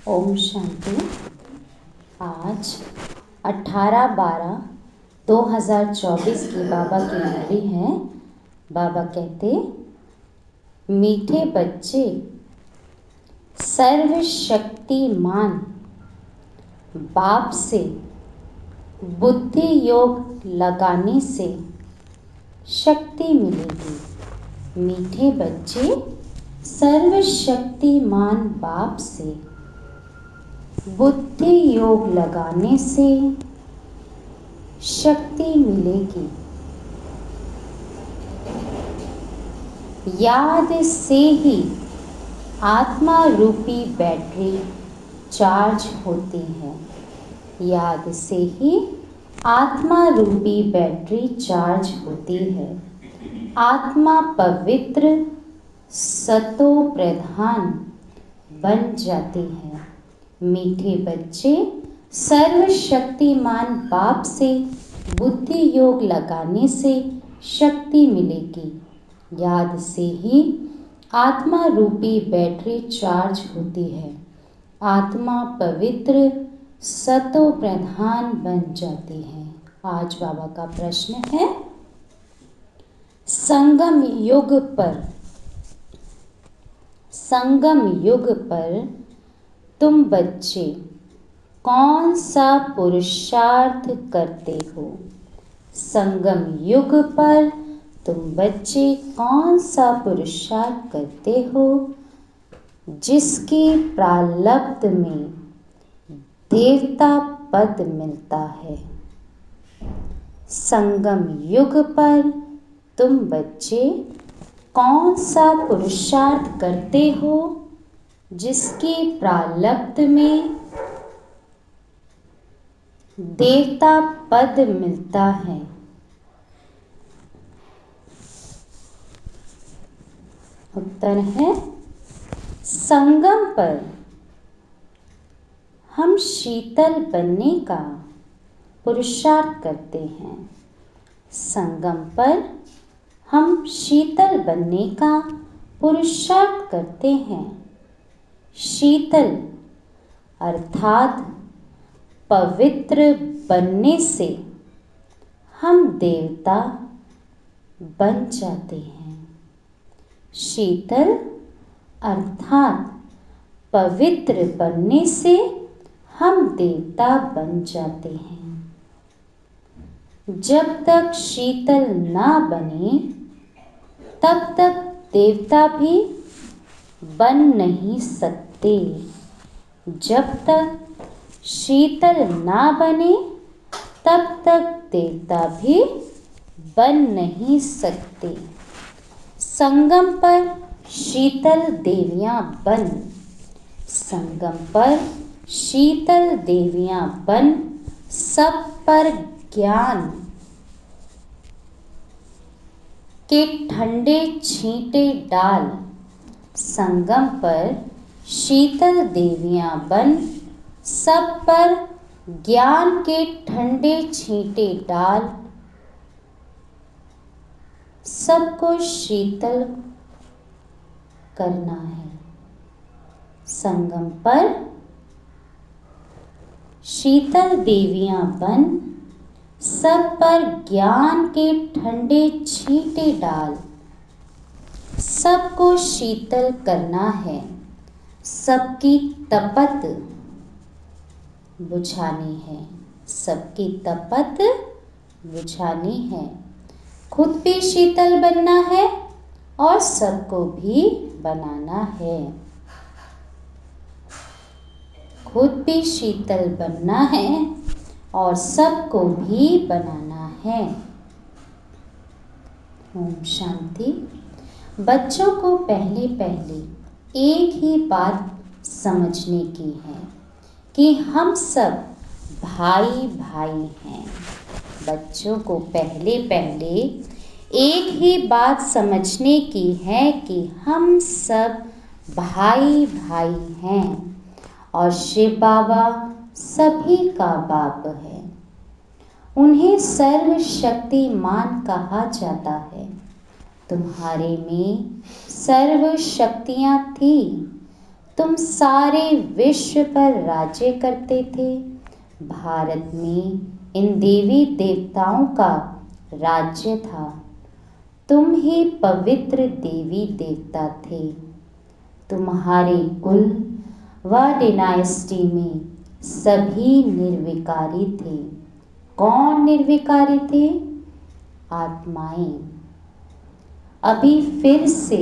ओम शांति। आज 18/12/2024 की बाबा की मुरली है। बाबा कहते, मीठे बच्चे, सर्वशक्तिमान बाप से बुद्धि योग लगाने से शक्ति मिलेगी। मीठे बच्चे, सर्वशक्तिमान बाप से बुद्धि योग लगाने से शक्ति मिलेगी। याद से ही आत्मा रूपी बैटरी चार्ज होती है। याद से ही आत्मा रूपी बैटरी चार्ज होती है। आत्मा पवित्र सतो प्रधान बन जाती है। मीठे बच्चे, सर्वशक्तिमान बाप से बुद्धि योग लगाने से शक्ति मिलेगी। याद से ही आत्मा रूपी बैटरी चार्ज होती है। आत्मा पवित्र सतो प्रधान बन जाती है। आज बाबा का प्रश्न है, संगम युग पर तुम बच्चे कौन सा पुरुषार्थ करते हो? संगम युग पर तुम बच्चे कौन सा पुरुषार्थ करते हो जिसकी प्रारब्ध में देवता पद मिलता है? संगम युग पर तुम बच्चे कौन सा पुरुषार्थ करते हो जिसकी प्रारब्ध में देवता पद मिलता है? उत्तर है, संगम पर हम शीतल बनने का पुरुषार्थ करते हैं। संगम पर हम शीतल बनने का पुरुषार्थ करते हैं। शीतल अर्थात पवित्र बनने से हम देवता बन जाते हैं। शीतल अर्थात पवित्र बनने से हम देवता बन जाते हैं। जब तक शीतल ना बने तब तक देवता भी बन नहीं सकते। जब तक शीतल ना बने तब तक देवता भी बन नहीं सकते। संगम पर शीतल देवियां बन, संगम पर शीतल देवियां बन, सब पर ज्ञान के ठंडे छींटे डाल। संगम पर शीतल देवियां बन, सब पर ज्ञान के ठंडे छींटे डाल। सबको शीतल करना है। संगम पर शीतल देवियां बन, सब पर ज्ञान के ठंडे छींटे डाल। सबको शीतल करना है। सबकी तपत बुझानी है। सबकी तपत बुझानी है। खुद भी शीतल बनना है और सबको भी बनाना है। खुद भी शीतल बनना है और सबको भी बनाना है। ओम शांति। बच्चों को पहले एक ही बात समझने की है कि हम सब भाई भाई हैं। बच्चों को पहले एक ही बात समझने की है कि हम सब भाई भाई हैं और शिव बाबा सभी का बाप है। उन्हें सर्वशक्तिमान कहा जाता है। तुम्हारे में सर्व शक्तियाँ थी तुम सारे विश्व पर राज्य करते थे। भारत में इन देवी देवताओं का राज्य था। तुम ही पवित्र देवी देवता थे। तुम्हारे कुल व डिनाइस्टी में सभी निर्विकारी थे। कौन निर्विकारी थे? आत्माएं। अभी फिर से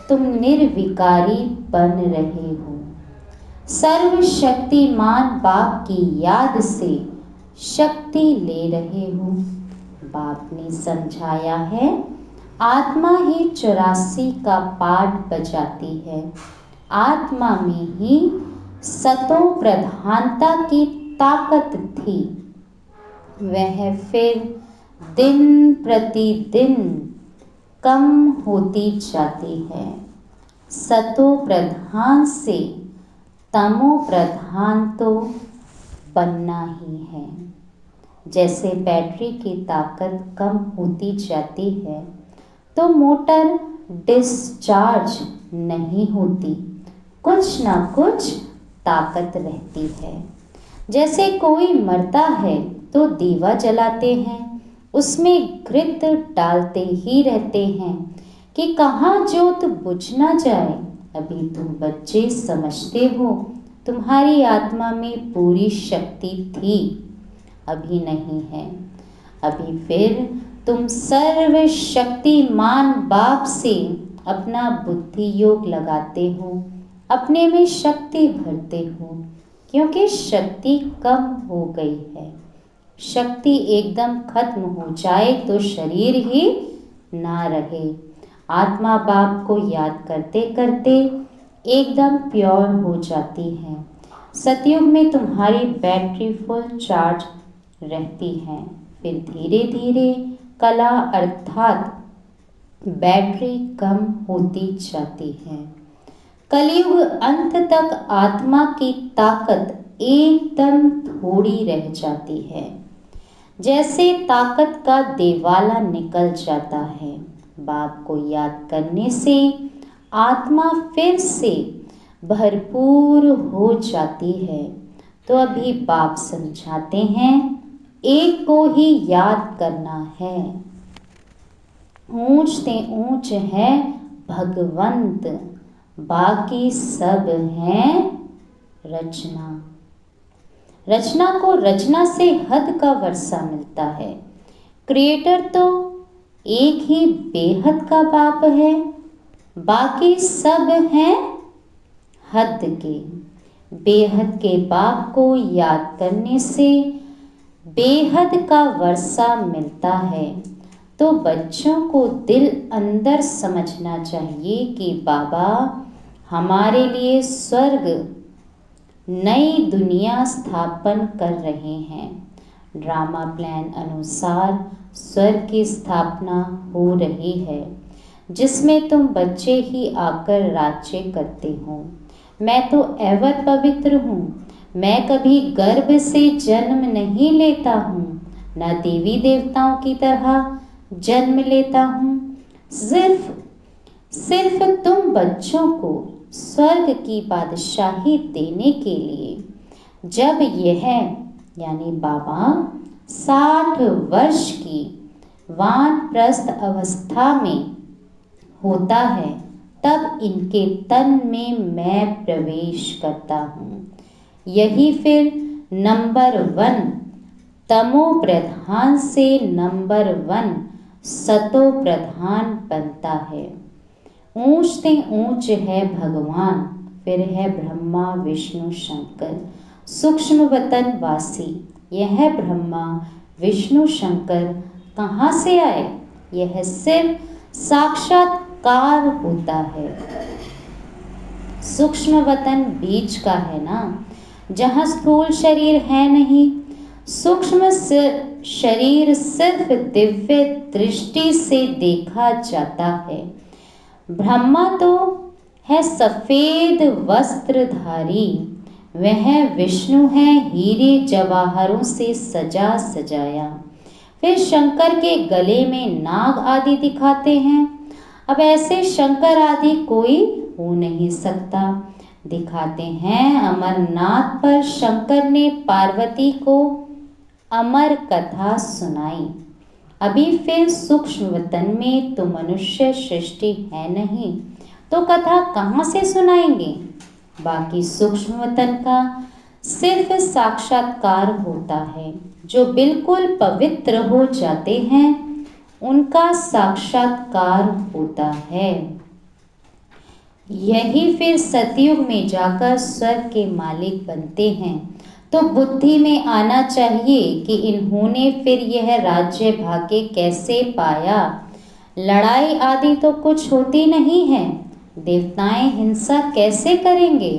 तुम निर्विकारी बन रहे हो। सर्वशक्तिमान बाप की याद से शक्ति ले रहे हो। बाप ने समझाया है, आत्मा ही 84 का पाठ बजाती है। आत्मा में ही सतो प्रधानता की ताकत थी। वह फिर दिन प्रतिदिन कम होती जाती है। सतो प्रधान से तमो प्रधान तो बनना ही है। जैसे बैटरी की ताकत कम होती जाती है तो मोटर डिस्चार्ज नहीं होती, कुछ ना कुछ ताकत रहती है। जैसे कोई मरता है तो दीवा जलाते हैं, उसमें घृत डालते ही रहते हैं कि कहाँ जोत बुझ ना जाए। अभी तुम बच्चे समझते हो तुम्हारी आत्मा में पूरी शक्ति थी, अभी नहीं है। अभी फिर तुम सर्वशक्तिमान बाप से अपना बुद्धि योग लगाते हो, अपने में शक्ति भरते हो, क्योंकि शक्ति कम हो गई है। शक्ति एकदम खत्म हो जाए तो शरीर ही ना रहे। आत्मा बाप को याद करते करते एकदम प्योर हो जाती है। सतयुग में तुम्हारी बैटरी फुल चार्ज रहती है। फिर धीरे धीरे कला अर्थात बैटरी कम होती जाती है। कलयुग अंत तक आत्मा की ताकत एकदम थोड़ी रह जाती है। जैसे ताकत का देवाला निकल जाता है। बाप को याद करने से आत्मा फिर से भरपूर हो जाती है। तो अभी बाप समझाते हैं, एक को ही याद करना है। ऊंच ते ऊंच है भगवंत, बाकी सब हैं रचना। रचना को रचना से हद का वर्षा मिलता है। क्रिएटर तो एक ही बेहद का बाप है, बाकी सब हैं हद के। बेहद के बाप को याद करने से बेहद का वर्षा मिलता है। तो बच्चों को दिल अंदर समझना चाहिए कि बाबा हमारे लिए स्वर्ग नई दुनिया स्थापन कर रहे हैं। ड्रामा प्लान अनुसार स्वर्ग की स्थापना हो रही है, जिसमें तुम बच्चे ही आकर राज्य करते हो। मैं तो एवं पवित्र हूँ। मैं कभी गर्भ से जन्म नहीं लेता हूँ, न देवी देवताओं की तरह जन्म लेता हूँ। सिर्फ तुम बच्चों को स्वर्ग की बादशाही देने के लिए जब यह यानी बाबा 60 वर्ष की वानप्रस्थ अवस्था में होता है, तब इनके तन में मैं प्रवेश करता हूँ। यही फिर नंबर 1 तमो प्रधान से नंबर 1 सतो प्रधान बनता है। ऊंच से ऊंच है भगवान, फिर है ब्रह्मा विष्णु शंकर सूक्ष्म वतन वासी। यह ब्रह्मा विष्णु शंकर कहाँ से आए? यह सिर्फ साक्षात्कार होता है। सूक्ष्म वतन बीच का है ना, जहाँ स्थूल शरीर है नहीं। सूक्ष्म शरीर सिर्फ दिव्य दृष्टि से देखा जाता है। ब्रह्मा तो है सफेद वस्त्रधारी, वह विष्णु है हीरे जवाहरों से सजा सजाया। फिर शंकर के गले में नाग आदि दिखाते हैं। अब ऐसे शंकर आदि कोई हो नहीं सकता। दिखाते हैं अमरनाथ पर शंकर ने पार्वती को अमर कथा सुनाई। अभी फिर सूक्ष्म वतन में तो मनुष्य सृष्टि है नहीं, तो कथा कहाँ से सुनाएंगे। बाकी सूक्ष्म वतन का सिर्फ साक्षात्कार होता है। जो बिल्कुल पवित्र हो जाते हैं उनका साक्षात्कार होता है। यही फिर सतयुग में जाकर स्वर्ग के मालिक बनते हैं। तो बुद्धि में आना चाहिए कि इन्होंने फिर यह राज्य भाग्य कैसे पाया। लड़ाई आदि तो कुछ होती नहीं है, देवताएं हिंसा कैसे करेंगे।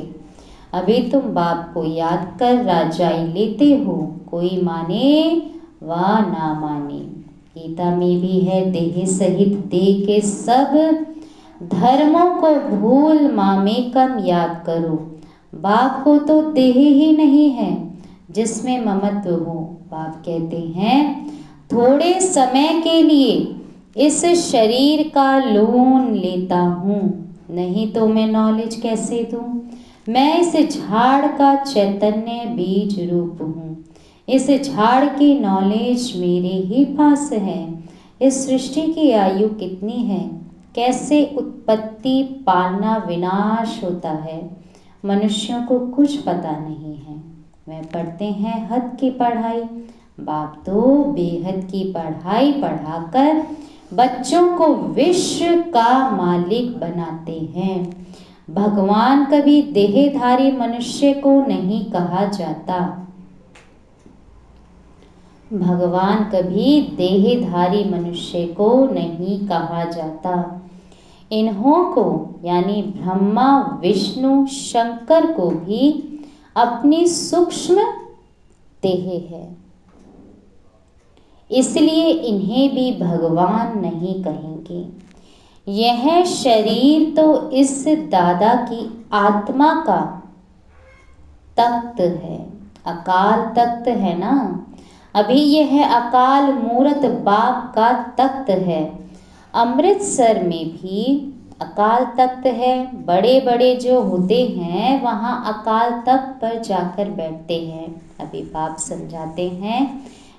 अभी तुम बाप को याद कर राजाई लेते हो, कोई माने व ना माने। गीता में भी है, देह सहित देह के सब धर्मों को भूल मामेकम याद करो। बाप को तो देह ही नहीं है जिसमें ममत्व हो। बाप कहते हैं थोड़े समय के लिए इस शरीर का लोन लेता हूँ, नहीं तो मैं नॉलेज कैसे दूँ। मैं इस झाड़ का चैतन्य बीज रूप हूँ। इस झाड़ की नॉलेज मेरे ही पास है। इस सृष्टि की आयु कितनी है, कैसे उत्पत्ति पालना विनाश होता है, मनुष्यों को कुछ पता नहीं है। वह पढ़ते हैं हद की पढ़ाई। बाप तो बेहद की पढ़ाई पढ़ाकर बच्चों को विश्व का मालिक बनाते हैं। भगवान कभी देहधारी मनुष्य को नहीं कहा जाता। भगवान कभी देहधारी मनुष्य को नहीं कहा जाता। इन्हों को यानी ब्रह्मा विष्णु शंकर को भी अपनी सूक्ष्म देह है, इसलिए इन्हें भी भगवान नहीं कहेंगे। यह शरीर तो इस दादा की आत्मा का तख्त है, अकाल तख्त है ना। अभी यह अकाल मूर्त बाप का तख्त है। अमृतसर में भी अकाल तख्त है। बड़े बड़े जो होते हैं वहाँ अकाल तख्त पर जाकर बैठते हैं। अभी बाप समझाते हैं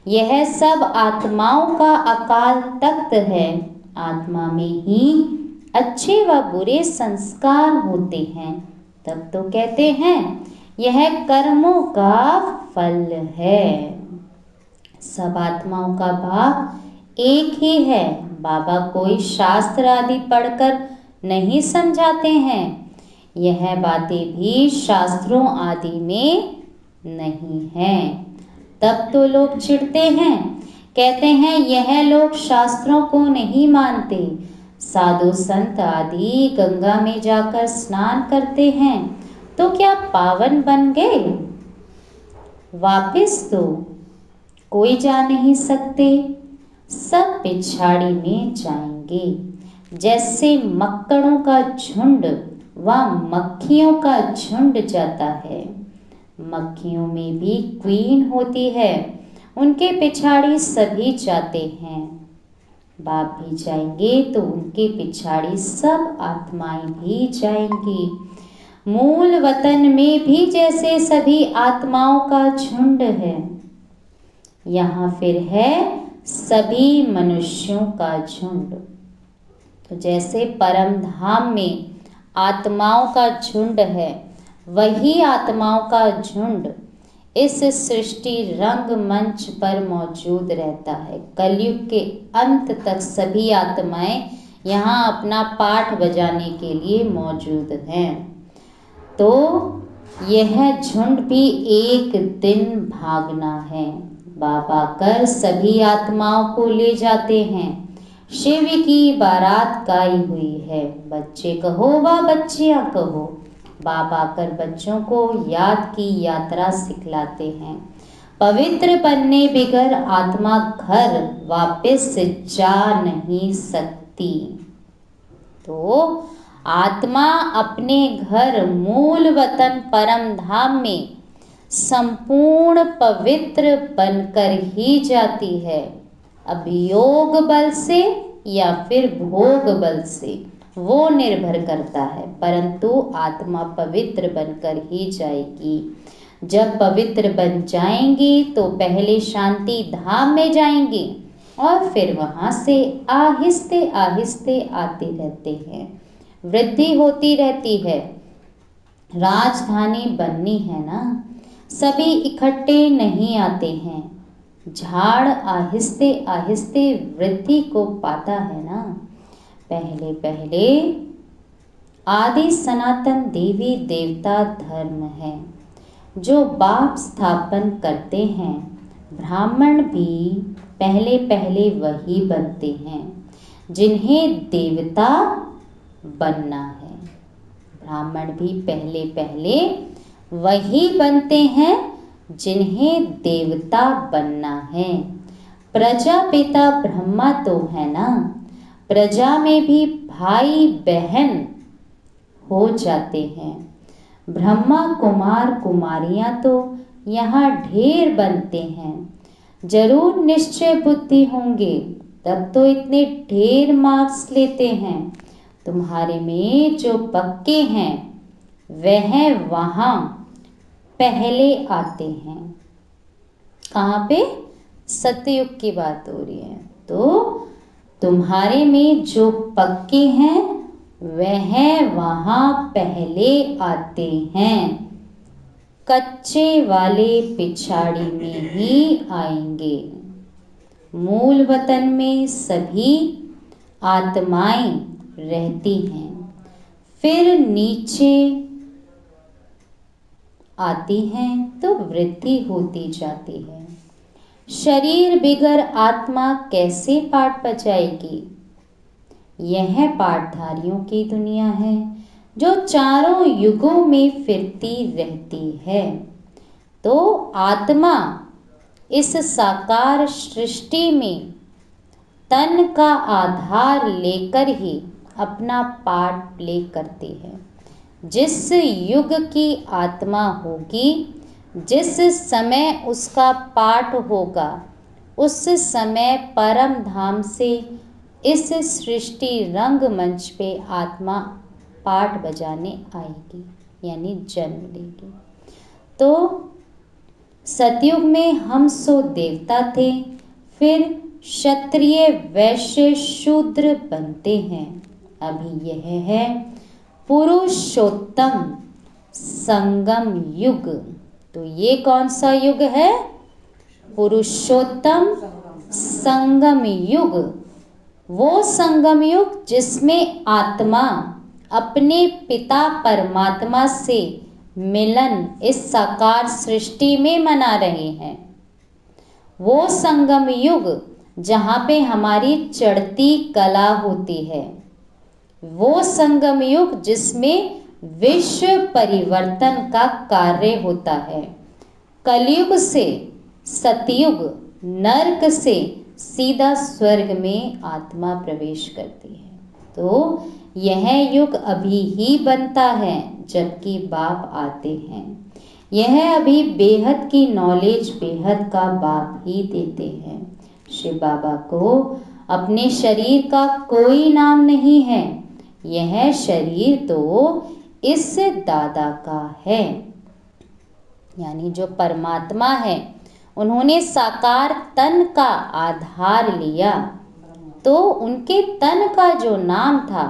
यह सब आत्माओं का अकाल तख्त है। आत्मा में ही अच्छे व बुरे संस्कार होते हैं। तब तो कहते हैं यह कर्मों का फल है। सब आत्माओं का बाप एक ही है। बाबा कोई शास्त्र आदि पढ़कर नहीं समझाते हैं। यह बातें भी शास्त्रों आदि में नहीं हैं। तब तो लोग चिढ़ते हैं, कहते हैं यह लोग शास्त्रों को नहीं मानते। साधु संत आदि गंगा में जाकर स्नान करते हैं तो क्या पावन बन गए? वापिस तो कोई जा नहीं सकते, सब पिछाड़ी में जाएंगे। जैसे मक्कड़ों का झुंड व मक्खियों का झुंड जाता है। मक्खियों में भी क्वीन होती है, उनके पिछाड़ी सभी जाते हैं। बाप भी जाएंगे तो उनके पिछाड़ी सब आत्माएं भी जाएंगी। मूल वतन में भी जैसे सभी आत्माओं का झुंड है, यहाँ फिर है सभी मनुष्यों का झुंड। तो जैसे परम धाम में आत्माओं का झुंड है, वही आत्माओं का झुंड इस सृष्टि रंग मंच पर मौजूद रहता है। कलयुग के अंत तक सभी आत्माएं यहाँ अपना पाठ बजाने के लिए मौजूद हैं। तो यह झुंड भी एक दिन भागना है। बाबा कर सभी आत्माओं को ले जाते हैं। शिव की बारात गाई हुई है। बच्चे कहो व बच्चियां कहो, बाबा कर बच्चों को याद की यात्रा सिखलाते हैं। पवित्र बनने बगैर आत्मा घर वापस जा नहीं सकती। तो आत्मा अपने घर मूल वतन परम धाम में संपूर्ण पवित्र बनकर ही जाती है। अब योग बल से या फिर भोग बल से वो निर्भर करता है, परंतु आत्मा पवित्र बनकर ही जाएगी। जब पवित्र बन जाएंगी तो पहले शांति धाम में जाएंगी और फिर वहाँ से आहिस्ते आहिस्ते आते रहते हैं, वृद्धि होती रहती है। राजधानी बननी है ना, सभी इकट्ठे नहीं आते हैं। झाड़ आहिस्ते आहिस्ते वृद्धि को पाता है ना। पहले पहले आदि सनातन देवी देवता धर्म है जो बाप स्थापन करते हैं। ब्राह्मण भी पहले पहले वही बनते हैं जिन्हें देवता बनना है। ब्राह्मण भी पहले पहले वही बनते हैं जिन्हें देवता बनना है। प्रजापिता ब्रह्मा तो है ना, प्रजा में भी भाई बहन हो जाते हैं। ब्रह्मा कुमार कुमारियां तो यहाँ ढेर बनते हैं। जरूर निश्चय बुद्धि होंगे तब तो इतने ढेर मार्क्स लेते हैं। तुम्हारे में जो पक्के हैं वह वहाँ पहले आते हैं। कहाँ पे? सतयुग की बात हो रही है। तो तुम्हारे में जो पक्के हैं वह वहाँ पहले आते हैं। कच्चे वाले पिछाड़ी में ही आएंगे। मूल वतन में सभी आत्माएं रहती हैं, फिर नीचे आती हैं तो वृद्धि होती जाती है। शरीर बिगर आत्मा कैसे पाठ बजाएगी? यह पाठधारियों की दुनिया है जो चारों युगों में फिरती रहती है। तो आत्मा इस साकार सृष्टि में तन का आधार लेकर ही अपना पाठ प्ले करती है। जिस युग की आत्मा होगी, जिस समय उसका पाठ होगा, उस समय परम धाम से इस सृष्टि रंगमंच पे आत्मा पाठ बजाने आएगी, यानी जन्म लेगी। तो सतयुग में हम सो देवता थे, फिर क्षत्रिय वैश्य शूद्र बनते हैं। अभी यह है पुरुषोत्तम संगम युग। तो ये कौन सा युग है? पुरुषोत्तम संगम युग। वो संगम युग जिसमें आत्मा अपने पिता परमात्मा से मिलन इस साकार सृष्टि में मना रहे हैं। वो संगम युग जहाँ पे हमारी चढ़ती कला होती है। वो संगम युग जिसमें विश्व परिवर्तन का कार्य होता है। कलयुग से सतयुग, नरक से सीधा स्वर्ग में आत्मा प्रवेश करती है। तो यह युग अभी ही बनता है जबकि बाप आते हैं। यह अभी बेहद की नॉलेज बेहद का बाप ही देते हैं। शिव बाबा को अपने शरीर का कोई नाम नहीं है। यह शरीर तो इस दादा का है, यानी जो परमात्मा है उन्होंने साकार तन का आधार लिया। तो उनके तन का जो नाम था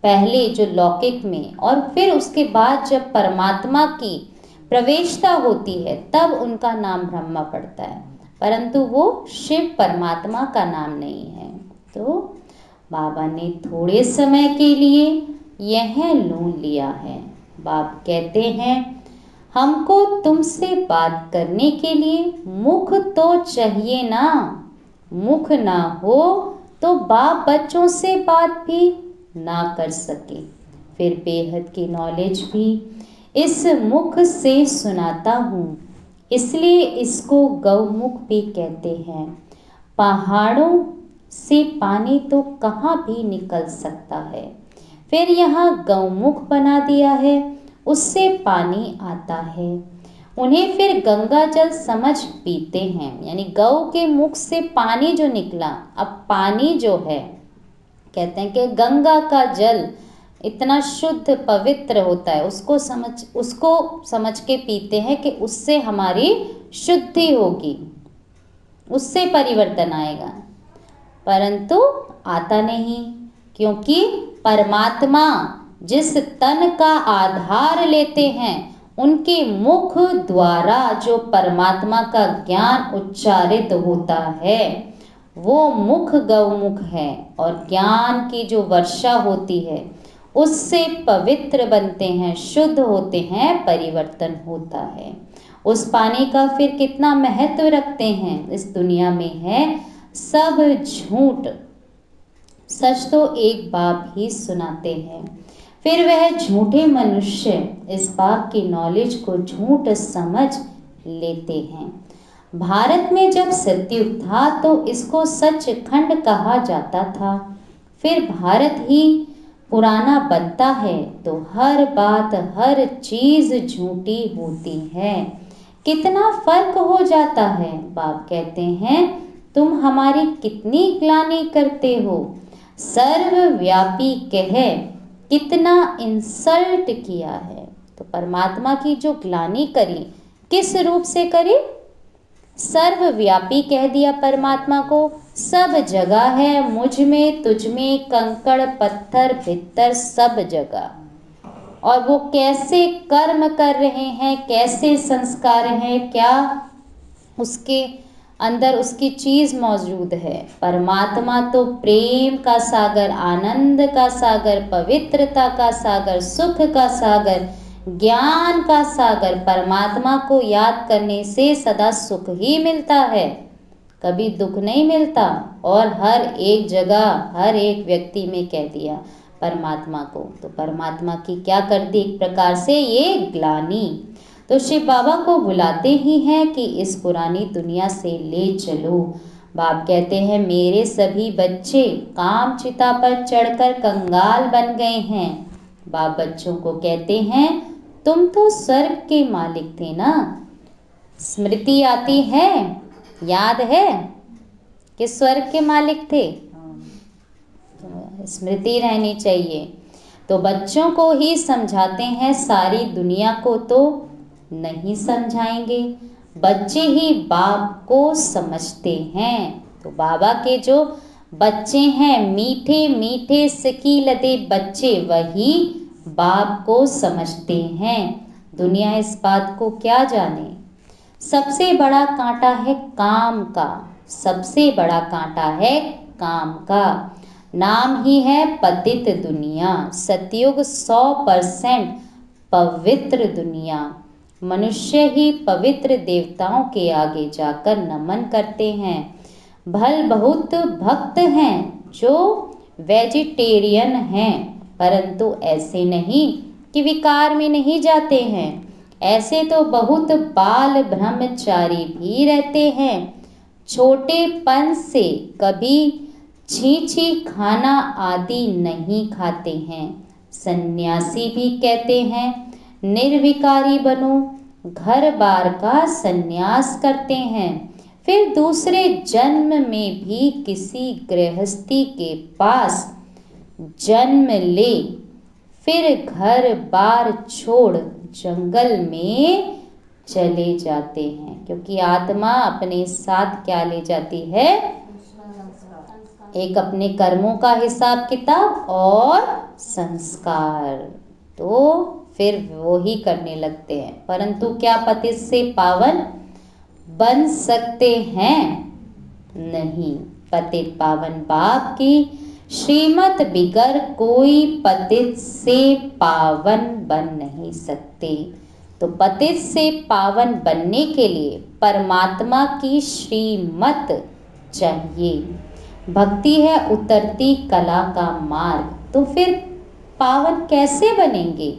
पहले जो लौकिक में, और फिर उसके बाद जब परमात्मा की प्रवेशता होती है तब उनका नाम ब्रह्मा पड़ता है, परंतु वो शिव परमात्मा का नाम नहीं है। तो बाबा ने थोड़े समय के लिए यह लोन लिया है। बाप कहते हैं हमको तुमसे बात करने के लिए मुख तो चाहिए ना। मुख ना हो तो बाप बच्चों से बात भी ना कर सके। फिर बेहद की नॉलेज भी इस मुख से सुनाता हूँ, इसलिए इसको गौमुख भी कहते हैं। पहाड़ों से पानी तो कहाँ भी निकल सकता है, फिर यहाँ गौमुख बना दिया है, उससे पानी आता है। उन्हें फिर गंगा जल समझ पीते हैं, यानी गौ के मुख से पानी जो निकला, अब पानी जो है कहते हैं कि गंगा का जल इतना शुद्ध पवित्र होता है, उसको समझ के पीते हैं कि उससे हमारी शुद्धि होगी, उससे परिवर्तन आएगा, परंतु आता नहीं। क्योंकि परमात्मा जिस तन का आधार लेते हैं, उनके मुख द्वारा जो परमात्मा का ज्ञान उच्चारित होता है, वो मुख गौमुख है, और ज्ञान की जो वर्षा होती है उससे पवित्र बनते हैं, शुद्ध होते हैं, परिवर्तन होता है। उस पानी का फिर कितना महत्व रखते हैं इस दुनिया में है सब झूठ, सच तो एक बाप ही सुनाते हैं। फिर वह झूठे मनुष्य इस बाप की नॉलेज को झूठ समझ लेते हैं। भारत में जब सतयुग था तो इसको सचखंड कहा जाता था। फिर भारत ही पुराना बनता है तो हर बात, हर चीज झूठी होती है। कितना फर्क हो जाता है। बाप कहते हैं, तुम हमारी कितनी ग्लानि करते हो। सर्वव्यापी कह कितना इंसल्ट किया है। तो परमात्मा की जो ग्लानि करी, किस रूप से करी? सर्वव्यापी कह दिया परमात्मा को, सब जगह है, मुझ में, तुझ में, कंकड़ पत्थर भीतर सब जगह। और वो कैसे कर्म कर रहे हैं, कैसे संस्कार हैं, क्या उसके अंदर उसकी चीज मौजूद है। परमात्मा तो प्रेम का सागर, आनंद का सागर, पवित्रता का सागर, सुख का सागर, ज्ञान का सागर। परमात्मा को याद करने से सदा सुख ही मिलता है, कभी दुख नहीं मिलता। और हर एक जगह, हर एक व्यक्ति में कह दिया परमात्मा को। तो परमात्मा की क्या कर दी एक प्रकार से ये ग्लानि। तो शिव बाबा को बुलाते ही हैं कि इस पुरानी दुनिया से ले चलो। बाप कहते हैं, मेरे सभी बच्चे काम चिता पर चढ़कर कंगाल बन गए हैं। बाप बच्चों को कहते हैं, तुम तो स्वर्ग के मालिक थे ना। स्मृति आती है, याद है कि स्वर्ग के मालिक थे, तो स्मृति रहनी चाहिए। तो बच्चों को ही समझाते हैं, सारी दुनिया को तो नहीं समझाएंगे, बच्चे ही बाप को समझते हैं। तो बाबा के जो बच्चे हैं, मीठे मीठे सिकी लदे बच्चे, वही बाप को समझते हैं। दुनिया इस बात को क्या जाने। सबसे बड़ा कांटा है काम का, सबसे बड़ा कांटा है काम का। नाम ही है पतित दुनिया। सतयुग 100% पवित्र दुनिया। मनुष्य ही पवित्र देवताओं के आगे जाकर नमन करते हैं। भल बहुत भक्त हैं जो वेजिटेरियन हैं, परंतु ऐसे नहीं कि विकार में नहीं जाते हैं। ऐसे तो बहुत बाल ब्रह्मचारी भी रहते हैं। छोटेपन से कभी छी खाना आदि नहीं खाते हैं। सन्यासी भी कहते हैं, निर्विकारी बनो, घर बार का सन्यास करते हैं। फिर दूसरे जन्म में भी किसी गृहस्थी के पास जन्म ले, फिर घर बार छोड़ जंगल में चले जाते हैं। क्योंकि आत्मा अपने साथ क्या ले जाती है? एक अपने कर्मों का हिसाब किताब और संस्कार, तो फिर वो ही करने लगते हैं। परंतु क्या पतित से पावन बन सकते हैं? नहीं। पतित पावन बाप की श्रीमत बिगर कोई पतित से पावन बन नहीं सकते। तो पतित से पावन बनने के लिए परमात्मा की श्रीमत चाहिए। भक्ति है उतरती कला का मार्ग। तो फिर पावन कैसे बनेंगे?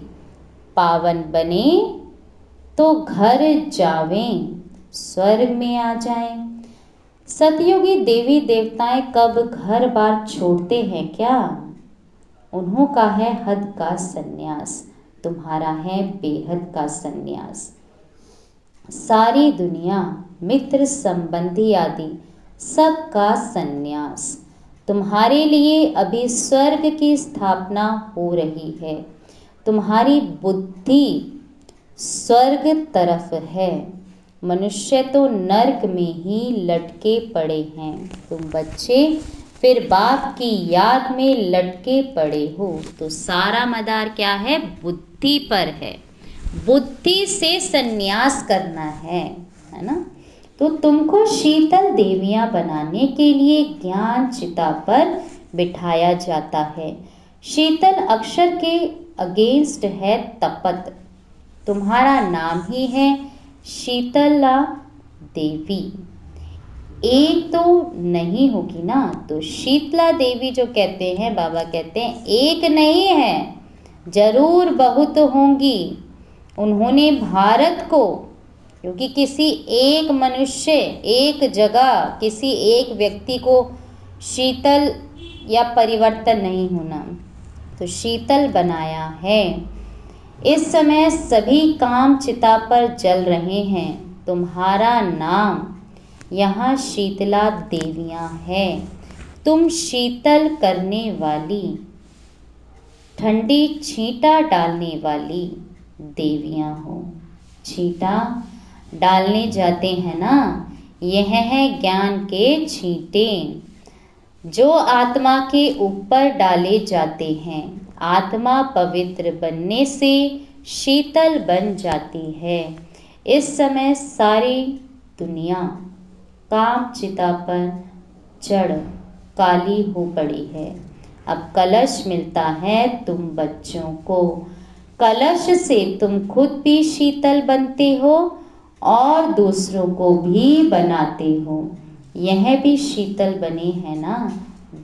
पावन बने तो घर जावें, स्वर्ग में आ जाएं। सतयुगी देवी देवताएं कब घर बार छोड़ते हैं क्या? उन्हों का है हद का सन्यास, तुम्हारा है बेहद का सन्यास। सारी दुनिया, मित्र संबंधी आदि सबका सन्यास। तुम्हारे लिए अभी स्वर्ग की स्थापना हो रही है। तुम्हारी बुद्धि स्वर्ग तरफ है, मनुष्य तो नर्क में ही लटके पड़े हैं। तुम बच्चे फिर बाप की याद में लटके पड़े हो। तो सारा मदार क्या है? बुद्धि पर है। बुद्धि से संन्यास करना है ना। तो तुमको शीतल देवियां बनाने के लिए ज्ञान चिता पर बिठाया जाता है। शीतल अक्षर के अगेंस्ट है तपत। तुम्हारा नाम ही है शीतला देवी। एक तो नहीं होगी ना, तो शीतला देवी जो कहते हैं, बाबा कहते हैं एक नहीं है, जरूर बहुत होंगी। उन्होंने भारत को, क्योंकि किसी एक मनुष्य, एक जगह, किसी एक व्यक्ति को शीतल या परिवर्तन नहीं होना, तो शीतल बनाया है। इस समय सभी काम चिता पर जल रहे हैं। तुम्हारा नाम यहाँ शीतला देवियाँ है। तुम शीतल करने वाली, ठंडी छींटा डालने वाली देवियाँ हो। छींटा डालने जाते हैं ना, यह है ज्ञान के छींटे जो आत्मा के ऊपर डाले जाते हैं। आत्मा पवित्र बनने से शीतल बन जाती है। इस समय सारी दुनिया काम चिता पर चढ़ काली हो पड़ी है। अब कलश मिलता है तुम बच्चों को। कलश से तुम खुद भी शीतल बनते हो और दूसरों को भी बनाते हो। यह भी शीतल बने हैं ना,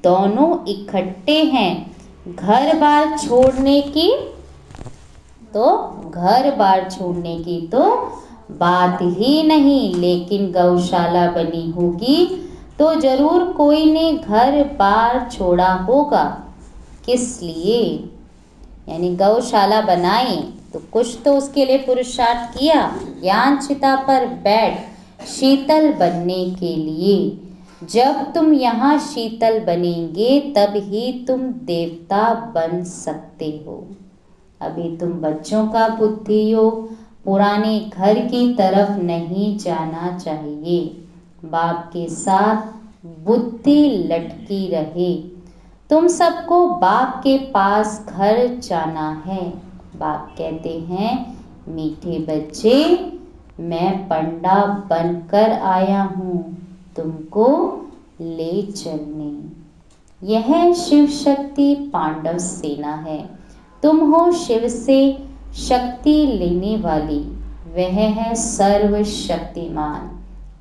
दोनों इकट्ठे हैं। घर बार छोड़ने की तो बात ही नहीं, लेकिन गौशाला बनी होगी तो जरूर कोई ने घर बार छोड़ा होगा। किस लिए? यानी गौशाला बनाई तो कुछ तो उसके लिए पुरुषार्थ किया। ज्ञान चिता पर बैठ शीतल बनने के लिए। जब तुम यहाँ शीतल बनेंगे तब ही तुम देवता बन सकते हो। अभी तुम बच्चों का बुद्धि योग पुराने घर की तरफ नहीं जाना चाहिए। बाप के साथ बुद्धि लटकी रहे। तुम सबको बाप के पास घर जाना है। बाप कहते हैं, मीठे बच्चे, मैं पंडा बनकर आया हूँ तुमको ले चलने। यह शिव शक्ति पांडव सेना है। तुम हो शिव से शक्ति लेने वाली। वह है सर्वशक्तिमान।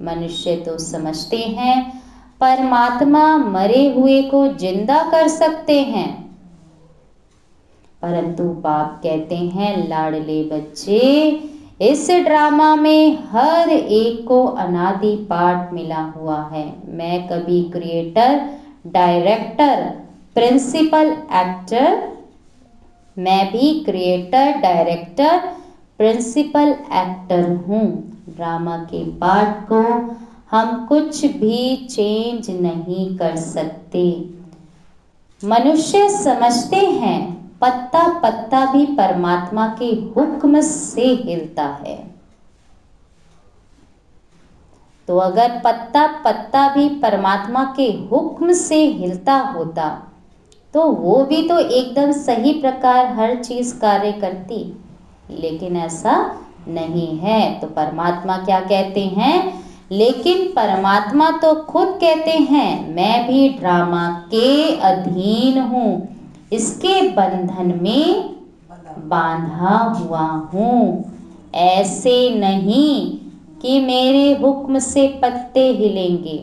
मनुष्य तो समझते हैं परमात्मा मरे हुए को जिंदा कर सकते हैं, परंतु बाप कहते हैं, लाडले बच्चे, इस ड्रामा में हर एक को अनादि पाठ मिला हुआ है। मैं कभी क्रिएटर, डायरेक्टर, प्रिंसिपल एक्टर, मैं भी क्रिएटर, डायरेक्टर, प्रिंसिपल एक्टर हूँ। ड्रामा के पार्ट को हम कुछ भी चेंज नहीं कर सकते। मनुष्य समझते हैं पत्ता पत्ता भी परमात्मा के हुक्म से हिलता है। तो अगर पत्ता पत्ता भी परमात्मा के हुक्म से हिलता होता तो वो भी तो एकदम सही प्रकार हर चीज कार्य करती, लेकिन ऐसा नहीं है। तो परमात्मा क्या कहते हैं? लेकिन परमात्मा तो खुद कहते हैं, मैं भी ड्रामा के अधीन हूँ, इसके बंधन में बांधा हुआ हूँ। ऐसे नहीं कि मेरे हुक्म से पत्ते हिलेंगे।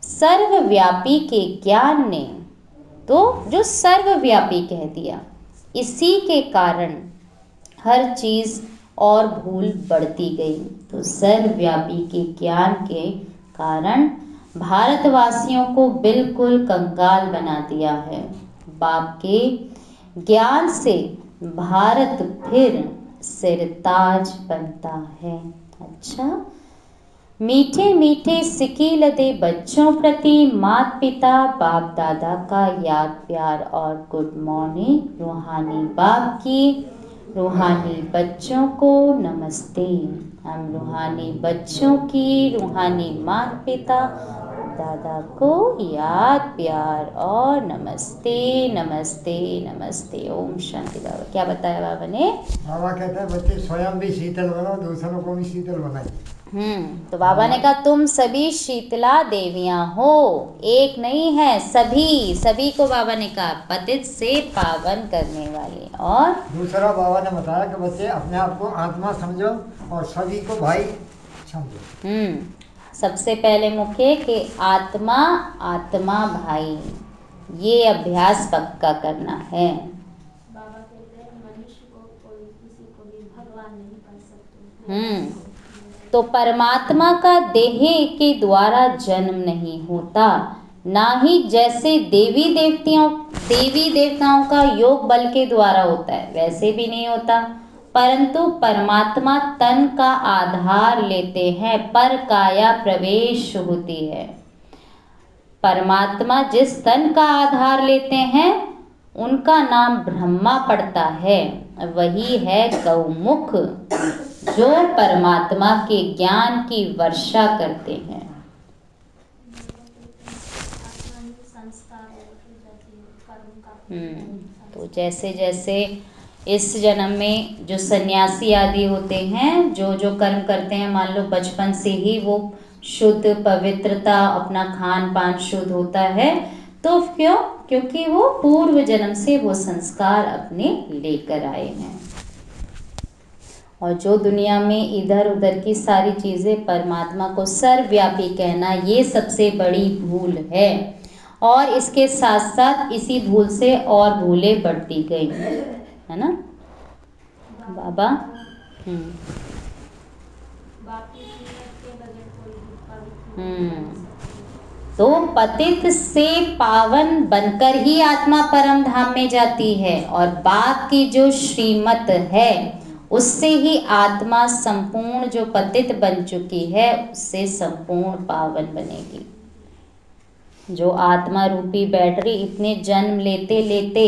सर्वव्यापी के ज्ञान ने तो जो सर्वव्यापी कह दिया, इसी के कारण हर चीज और भूल बढ़ती गई। तो सर्वव्यापी के ज्ञान के कारण भारतवासियों को बिल्कुल कंगाल बना दिया है। बाप के ज्ञान से भारत फिर सिरताज बनता है। अच्छा, मीठे मीठे सिक्के लदे बच्चों प्रति माता पिता बाप दादा का याद प्यार और गुड मॉर्निंग। रूहानी बाप की रूहानी बच्चों को नमस्ते। हम रूहानी बच्चों की रूहानी माता पिता दादा को याद प्यार और नमस्ते नमस्ते नमस्ते। ओम शांति। बाबा क्या बताया बाबा ने? बाबा कहते हैं बच्चे स्वयं भी शीतल बनो, दूसरों को भी शीतल बनाए। तो बाबा ने कहा तुम सभी शीतला देवियां हो, एक नहीं है, सभी को बाबा ने कहा पतित से पावन करने वाले। और दूसरा बाबा ने बताया कि बच्चे अपने आप को आत्मा समझो और सभी को भाई समझो। सबसे पहले मुख्य कि आत्मा आत्मा भाई, ये अभ्यास पक्का करना है। बाबा कहते हैं मनुष्य को कोई किसी को भी भगवान नहीं बन सकते। तो परमात्मा का देह के द्वारा जन्म नहीं होता, ना ही जैसे देवी देवताओं का योग बल के द्वारा होता है वैसे भी नहीं होता, परंतु परमात्मा तन का आधार लेते हैं पर काया प्रवेश होती है। परमात्मा जिस तन का आधार लेते हैं उनका नाम ब्रह्मा पड़ता है, वही है गौमुख जो परमात्मा के ज्ञान की वर्षा करते हैं। तो जैसे जैसे इस जन्म में जो सन्यासी आदि होते हैं, जो जो कर्म करते हैं, मान लो बचपन से ही वो शुद्ध पवित्रता, अपना खान पान शुद्ध होता है, तो क्यों? क्योंकि वो पूर्व जन्म से वो संस्कार अपने लेकर आए हैं। और जो दुनिया में इधर उधर की सारी चीज़ें परमात्मा को सर्वव्यापी कहना, ये सबसे बड़ी भूल है। और इसके साथ साथ इसी भूल से और भूलें बढ़ती गई, है ना बाबा? तो पतित से पावन बनकर ही आत्मा परम धाम में जाती है, और बाप की जो श्रीमत है उससे ही आत्मा संपूर्ण जो पतित बन चुकी है उससे संपूर्ण पावन बनेगी। जो आत्मा रूपी बैटरी इतने जन्म लेते लेते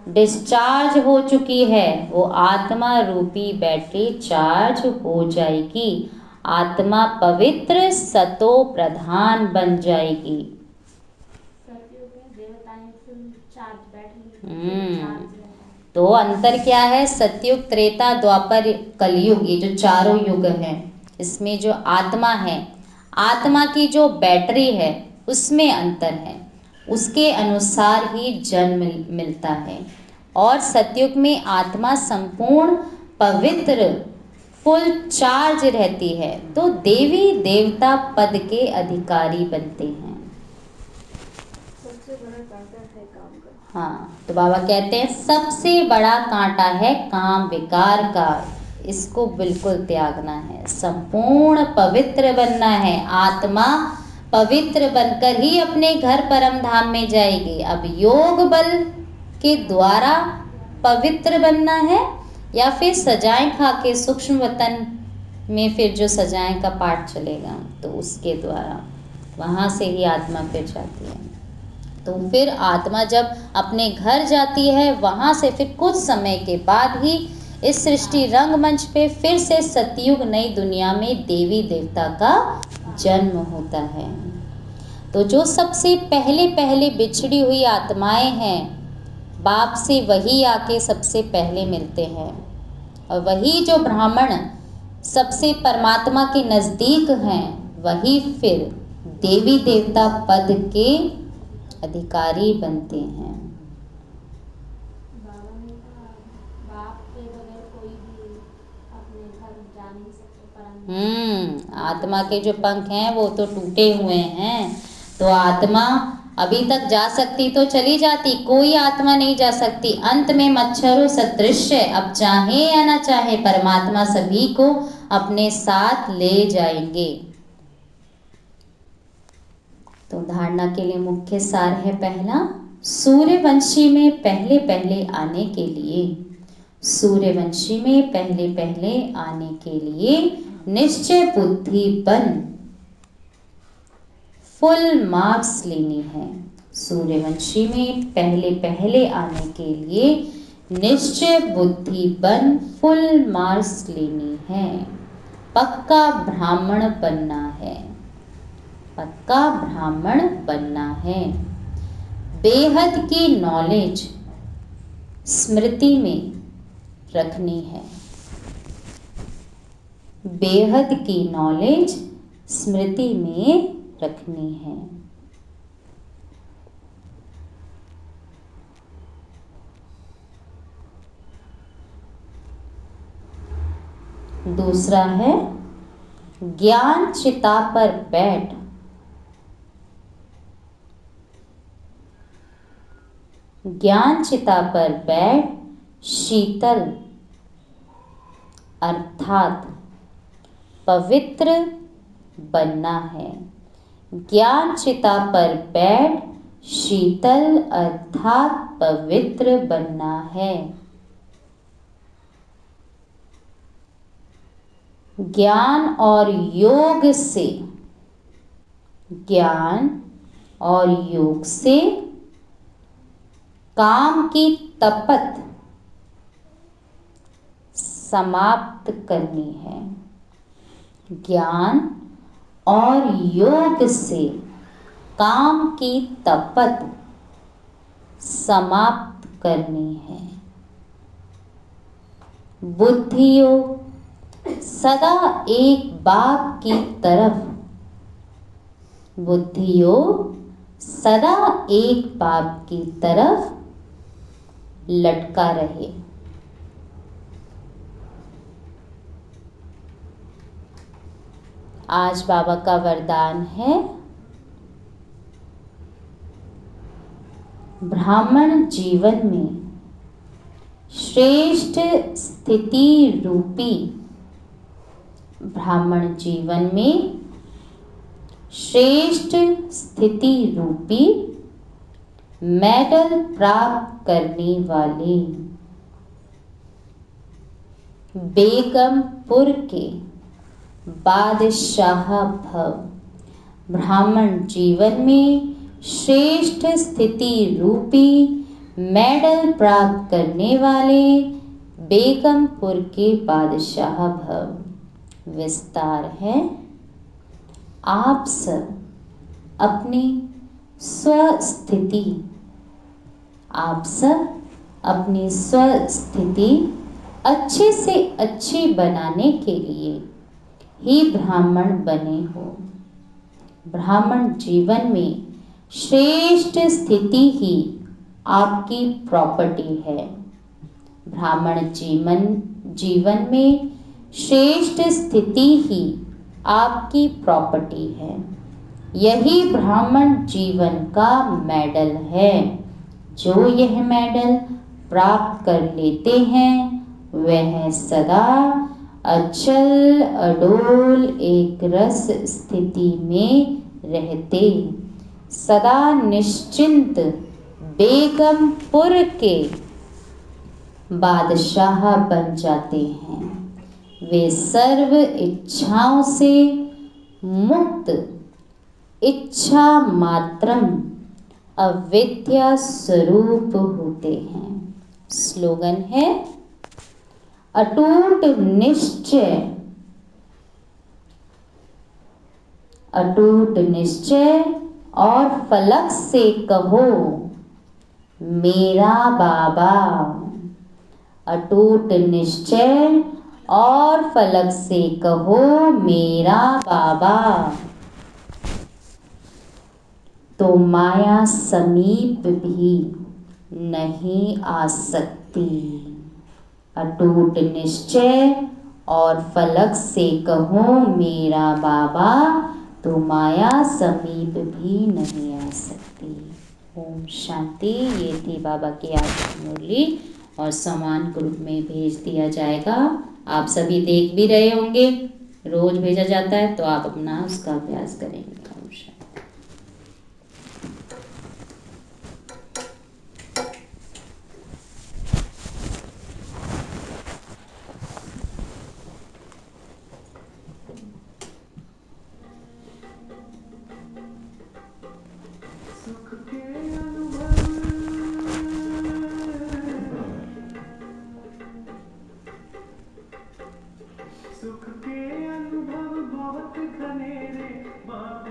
डिस्चार्ज हो चुकी है, वो आत्मा रूपी बैटरी चार्ज हो जाएगी, आत्मा पवित्र सतो प्रधान बन जाएगी। तो अंतर क्या है? सतयुग, त्रेता, द्वापर, कलयुग, ये जो चारों युग हैं, इसमें जो आत्मा है, आत्मा की जो बैटरी है उसमें अंतर है, उसके अनुसार ही जन्म मिलता है। और सतयुग में आत्मा संपूर्ण पवित्र फुल चार्ज रहती है, तो देवी देवता पद के अधिकारी बनते हैं। सबसे बड़ा कांटा है काम का। हाँ, तो बाबा कहते हैं सबसे बड़ा कांटा है काम विकार का, इसको बिल्कुल त्यागना है, संपूर्ण पवित्र बनना है। आत्मा पवित्र बनकर ही अपने घर परम धाम में जाएगी। अब योग बल के द्वारा पवित्र बनना है, या फिर सजाएं खा के सूक्ष्म वतन में फिर जो सजाएं का पाठ चलेगा तो उसके द्वारा वहाँ से ही आत्मा फिर जाती है। तो फिर आत्मा जब अपने घर जाती है, वहाँ से फिर कुछ समय के बाद ही इस सृष्टि रंगमंच पे फिर से सतयुग नई दुनिया में देवी देवता का जन्म होता है। तो जो सबसे पहले पहले बिछड़ी हुई आत्माएं हैं, बाप से वही आके सबसे पहले मिलते हैं, और वही जो ब्राह्मण सबसे परमात्मा के नज़दीक हैं, वही फिर देवी देवता पद के अधिकारी बनते हैं। बाबा ने कहा बाप के बगैर कोई भी अपने घर जा नहीं सकते। आत्मा के जो पंख हैं वो तो टूटे हुए हैं, तो आत्मा अभी तक जा सकती तो चली जाती, कोई आत्मा नहीं जा सकती। अंत में मच्छरों सदृश, अब चाहे या ना चाहे परमात्मा सभी को अपने साथ ले जाएंगे। तो धारणा के लिए मुख्य सार है पहला, सूर्यवंशी में पहले पहले आने के लिए, सूर्यवंशी में पहले पहले आने के लिए निश्चय बुद्धि बन फुल मार्क्स लेनी है। सूर्यवंशी में पहले पहले आने के लिए निश्चय बुद्धि बन फुल मार्क्स लेनी है। पक्का ब्राह्मण बनना है, पक्का ब्राह्मण बनना है। बेहद की नॉलेज स्मृति में रखनी है, बेहद की नॉलेज स्मृति में रखनी है। दूसरा है ज्ञान चिता पर बैठ ज्ञान चिता पर बैठ शीतल अर्थात पवित्र बनना है। ज्ञान चिता पर बैठ शीतल अर्थात पवित्र बनना है। ज्ञान और योग से, ज्ञान और योग से काम की तपत समाप्त करनी है। ज्ञान और योग से काम की तपत समाप्त करनी है। बुद्धि योग सदा एक बाप की तरफ, बुद्धि योग सदा एक बाप की तरफ लटका रहे। आज बाबा का वरदान है ब्राह्मण जीवन में श्रेष्ठ स्थिति रूपी, ब्राह्मण जीवन में श्रेष्ठ स्थिति रूपी मेडल प्राप्त करने वाले बेगमपुर के बादशाह भव। ब्राह्मण जीवन में श्रेष्ठ स्थिति रूपी मेडल प्राप्त करने वाले बेगमपुर के बादशाह भव। विस्तार है, आप सब अपनी स्वस्थिति, आप सब अपनी स्वस्थिति अच्छे से अच्छी बनाने के लिए ही ब्राह्मण बने हो। ब्राह्मण जीवन में श्रेष्ठ स्थिति ही आपकी प्रॉपर्टी है। ब्राह्मण जीवन में श्रेष्ठ स्थिति ही आपकी प्रॉपर्टी है। यही ब्राह्मण जीवन का मेडल है। जो यह मेडल प्राप्त कर लेते हैं वह सदा अचल अडोल एक रस स्थिति में रहते, सदा निश्चिंत बेगमपुर के बादशाह बन जाते हैं। वे सर्व इच्छाओं से मुक्त, इच्छा मात्रम अविद्या स्वरूप होते हैं। स्लोगन है, अटूट निश्चय, अटूट निश्चय और फलक से कहो मेरा बाबा। अटूट निश्चय और फलक से कहो मेरा बाबा, तो माया समीप भी नहीं आ सकती। अटूट निश्चय और फलक से कहो मेरा बाबा, तो माया समीप भी नहीं आ सकती। ओम शांति। ये थी बाबा की आज मुरली और समान ग्रुप में भेज दिया जाएगा। आप सभी देख भी रहे होंगे, रोज भेजा जाता है, तो आप अपना उसका अभ्यास करेंगे। ओम शांति। सुख के अनुभव बहुत घनेरे बाप